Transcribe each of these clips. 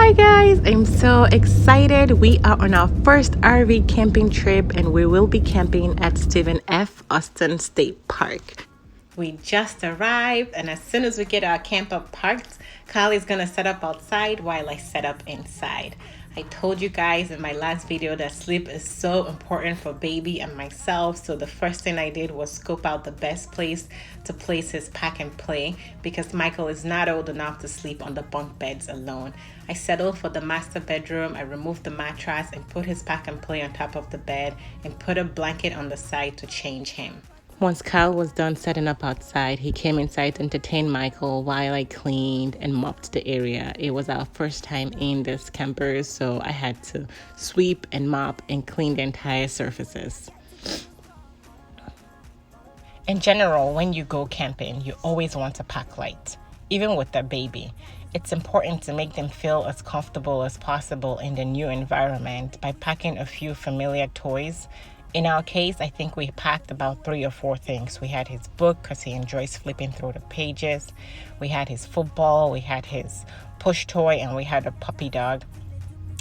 Hi guys, I'm so excited. We are on our first RV camping trip and we will be camping at Stephen F. Austin State Park. We just arrived, and as soon as we get our camper parked, Kylie's gonna set up outside while I set up inside. I told you guys in my last video that sleep is so important for baby and myself, so the first thing I did was scope out the best place to place his pack and play because Michael is not old enough to sleep on the bunk beds alone. I settled for the master bedroom. I removed the mattress and put his pack and play on top of the bed and put a blanket on the side to change him. Once Kyle was done setting up outside, he came inside to entertain Michael while I cleaned and mopped the area. It was our first time in this camper, so I had to sweep and mop and clean the entire surfaces. In general, when you go camping, you always want to pack light, even with a baby. It's important to make them feel as comfortable as possible in the new environment by packing a few familiar toys. In our case, I think we packed about 3 or 4 things. We had his book because he enjoys flipping through the pages. We had his football, we had his push toy, and we had a puppy dog.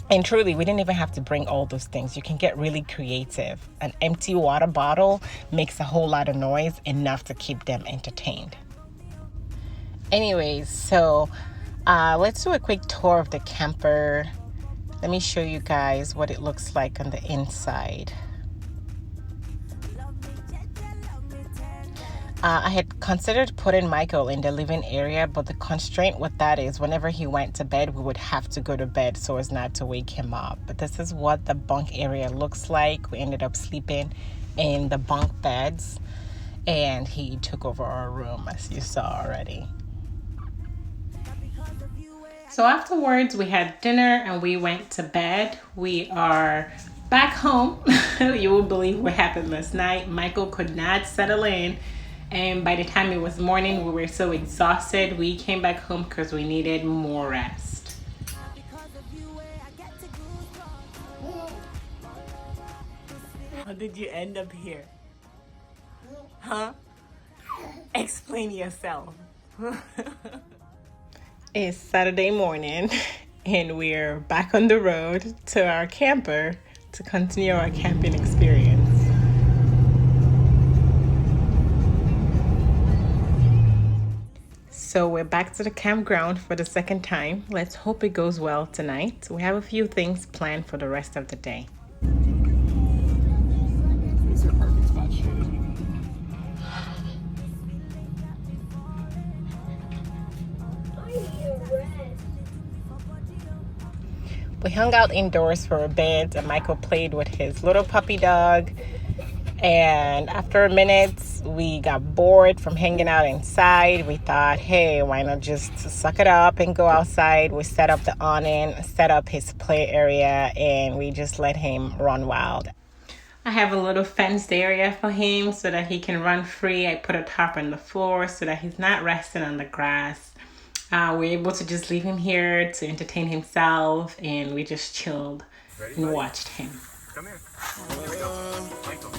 And truly, we didn't even have to bring all those things. You can get really creative. An empty water bottle makes a whole lot of noise, enough to keep them entertained. Anyways, so let's do a quick tour of the camper. Let me show you guys what it looks like on the inside. I had considered putting Michael in the living area, but the constraint with that is whenever he went to bed, we would have to go to bed so as not to wake him up. But this is what the bunk area looks like. We ended up sleeping in the bunk beds, and he took over our room, as you saw already. So afterwards, we had dinner and we went to bed. We are back home. You won't believe what happened last night. Michael could not settle in. And by the time it was morning, we were so exhausted, we came back home because we needed more rest. How did you end up here? Huh? Explain yourself. It's Saturday morning and we're back on the road to our camper to continue our camping experience. So we're back to the campground for the second time. Let's hope it goes well tonight. We have a few things planned for the rest of the day. It's a perfect spot, shit. We hung out indoors for a bit and Michael played with his little puppy dog. And after a minute, we got bored from hanging out inside. We thought, hey, why not just suck it up and go outside? We set up the awning, set up his play area, and we just let him run wild. I have a little fenced area for him so that he can run free. I put a tarp on the floor so that he's not resting on the grass. We're able to just leave him here to entertain himself, and we just chilled and watched him. Come here. Here we go. Michael.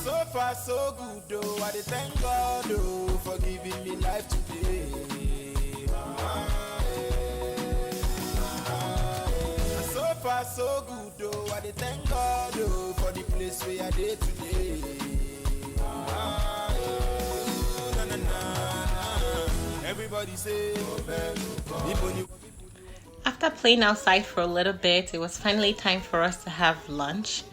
So far so good though, I thank God though for giving me life today. So far so good though, I thank God though for the place where I did today. Everybody say, after playing outside for a little bit, it was finally time for us to have lunch.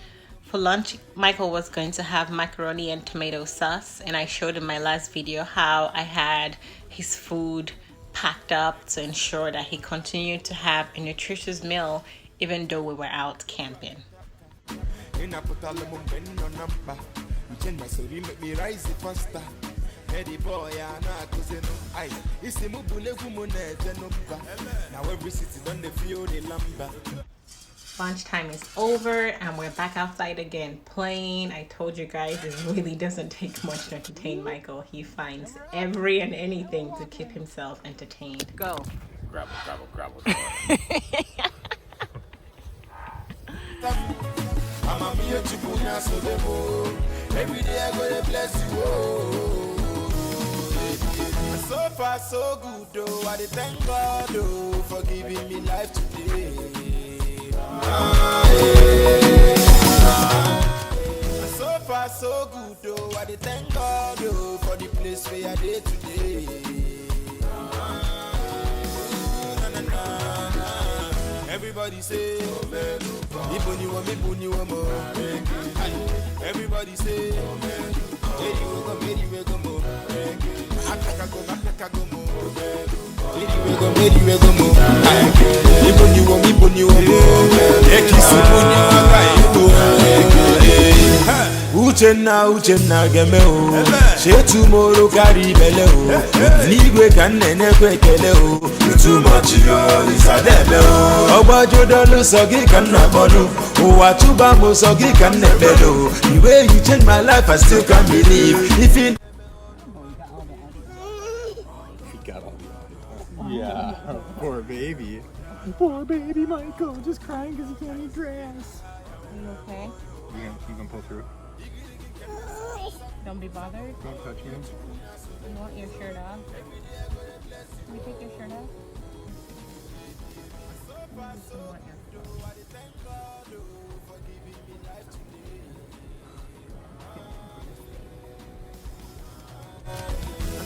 For lunch, Michael was going to have macaroni and tomato sauce, and I showed in my last video how I had his food packed up to ensure that he continued to have a nutritious meal even though we were out camping. Lunchtime is over and we're back outside again playing. I told you guys it really doesn't take much to entertain Michael. He finds every and anything to keep himself entertained. Go. Grabble. so good, though. I dey thank God, oh, for giving me life today. So far, so good, though. I dey thank God, oh, for the place where I dey today. Everybody say, Ibuni wa mo. Everybody say, Eri we go mo. Ataka go mo. Eri we go mo. Ibuni wa mo. Ekisi buni wa Uchenna geme o. She tomorrow carry belle o. Nigwe kan nene kwekele o. Too much yo is a devil o. Ogbajo dolu sogi kan na bolu. Uwa tuba mo sogi kan nebelo. The way you change my life I still can't believe. If you Got all the audio. Yeah, poor baby. Poor baby Michael, just crying because he can't eat grass. Are you okay? You gonna pull through? Don't be bothered. Don't touch me. You want your shirt off? Can you take your shirt off?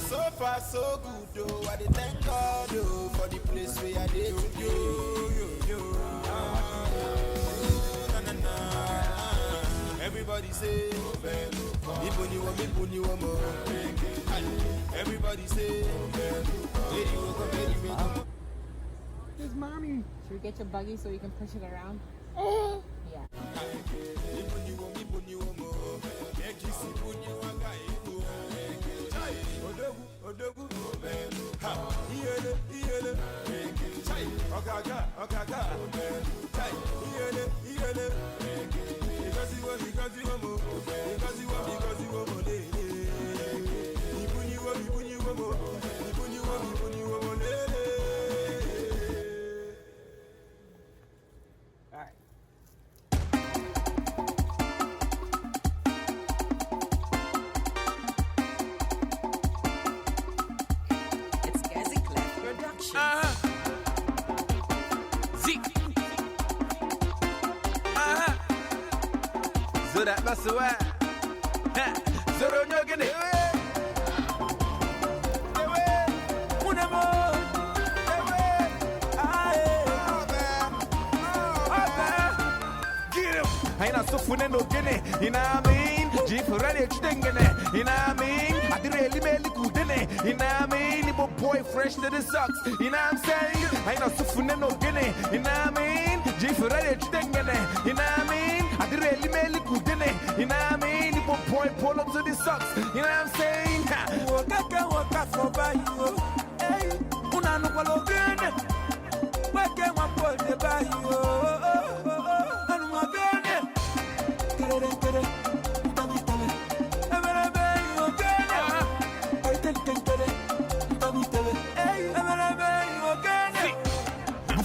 so far so good, though. I dey thank God, oh, for the place where I dey today. Everybody say, Ibuni wa mo. Everybody say, Eri we go. It's mommy. Should we get your buggy so you can push it around? Yeah. Ibuni wa mo. Ekisi buni wa ga. Odogu, ha, iyele, chai, okaga, chai, iyele, because you want more, Ibuni wa mo, So that's why. So don't you get it? I know so fun no gene, you know what I mean? Jeep ready to dingene, you know what I mean? I did really good in it, you know what I mean? Boy fresh to the socks, you know what I'm saying? I know so fun no gene, you know what I mean? Jeep ready to dingene, you know what I mean? I did really good in it, you know what I mean? Boy pull up to the socks, you know what I'm saying? Waka for by you, hey, unano kwalo gene, wake one pull the by you.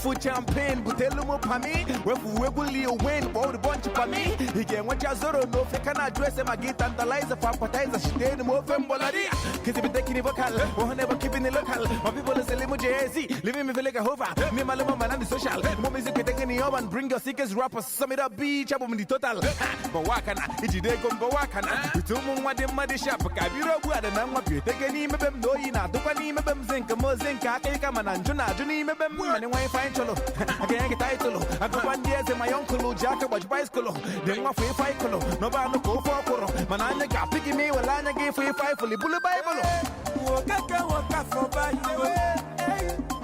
For champagne, but tell them for me. We will win for the bunch of me. He can watch us or no, if I can address him, I get tantalizer for appetizer. She did more from Boladi. Because if you take it vocal, or never keeping the local. My people is a limo JZ, living me like a hover. Me, my little man, and the social. More music, we take any and bring your sickest rappers. Sum it up, beach, up on the total. But wakana, it's day go, but wakana. We told them what they muddy shop. Kabiro, what and I'm happy. Take any of them, no, you know, do any of them think a mozinka, Kaman, and Juna, Junie, and when find cholo. I can't get title. I go 1 year in my uncle, Jack, watch bicycle. Then my free fight color. No bad no go for Koro. Manana got picking me while I gave free fight for the bullet Bible. Walk up for by you.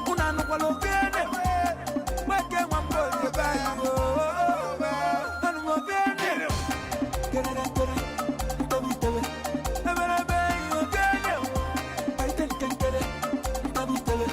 Unano Walo Gene. Where can one put the Bible? And we're Gene. Get it, don't be telling. I'm I think can get it. Don't be telling.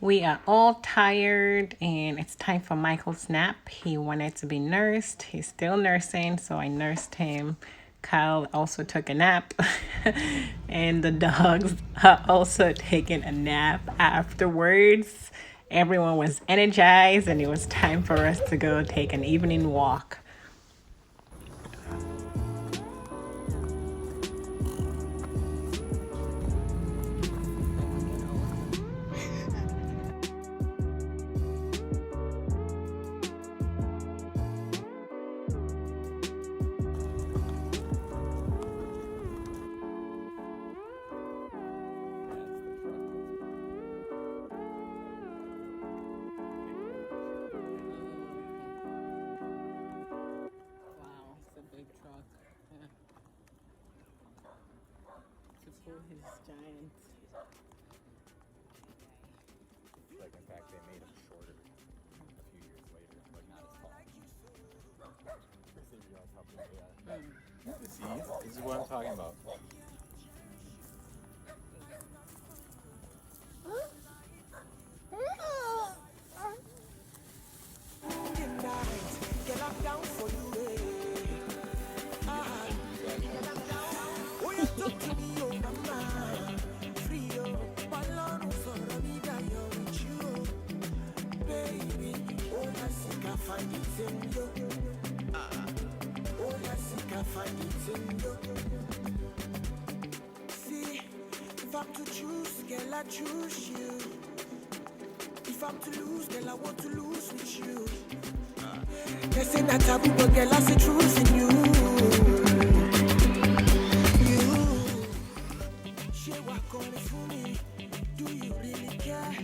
We are all tired and it's time for Michael's nap. He wanted to be nursed. He's still nursing, so I nursed him. Kyle also took a nap. And the dogs are also taking a nap afterwards. Everyone was energized and it was time for us to go take an evening walk. Wow, it's a big truck. Yeah. To pull his giant. Like, in fact, they made them shorter a few years later, like not as tall. Because they realized how big they are. See, this is what I'm talking about. See, if I'm to choose, girl, I choose you. If I'm to lose, girl, I want to lose with you. They say that taboo, but girl, I see truth in you. You, she walk on it for me. Do you really care?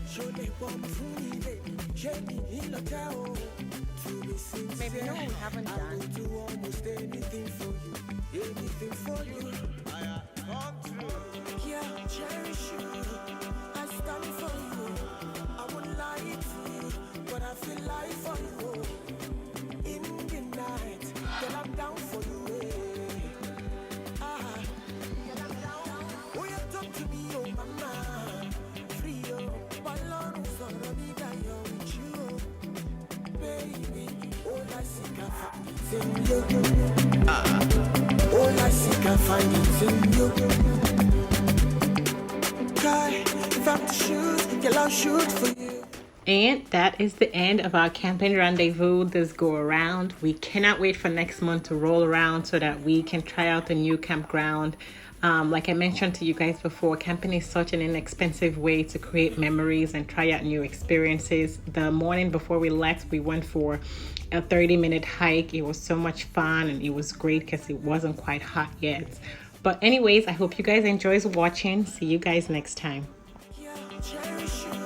Show me bomb for me, baby. Jamie in the town. To be sincere, Baby, no, we haven't I done. will do almost anything for you. Anything for you. I come true. Yeah, cherish you. I stand for you. I won't lie to you, but I feel like for you. In the night, girl, I'm down for you. Girl, I'm down. Oh, you talk to me, oh mama. Free, oh. Balloon, so let me die with you. Baby, all I seek, I find it in you. All I seek, I find it in you. Cry, if I'm to shoot, girl, I'll shoot for you. And that is the end of our camping rendezvous this go around. We cannot wait for next month to roll around so that we can try out the new campground. Like I mentioned to you guys before, camping is such an inexpensive way to create memories and try out new experiences. The morning before we left, we went for a 30-minute hike. It was so much fun and it was great because it wasn't quite hot yet. But anyways, I hope you guys enjoy watching. See you guys next time. Yeah, cherish you.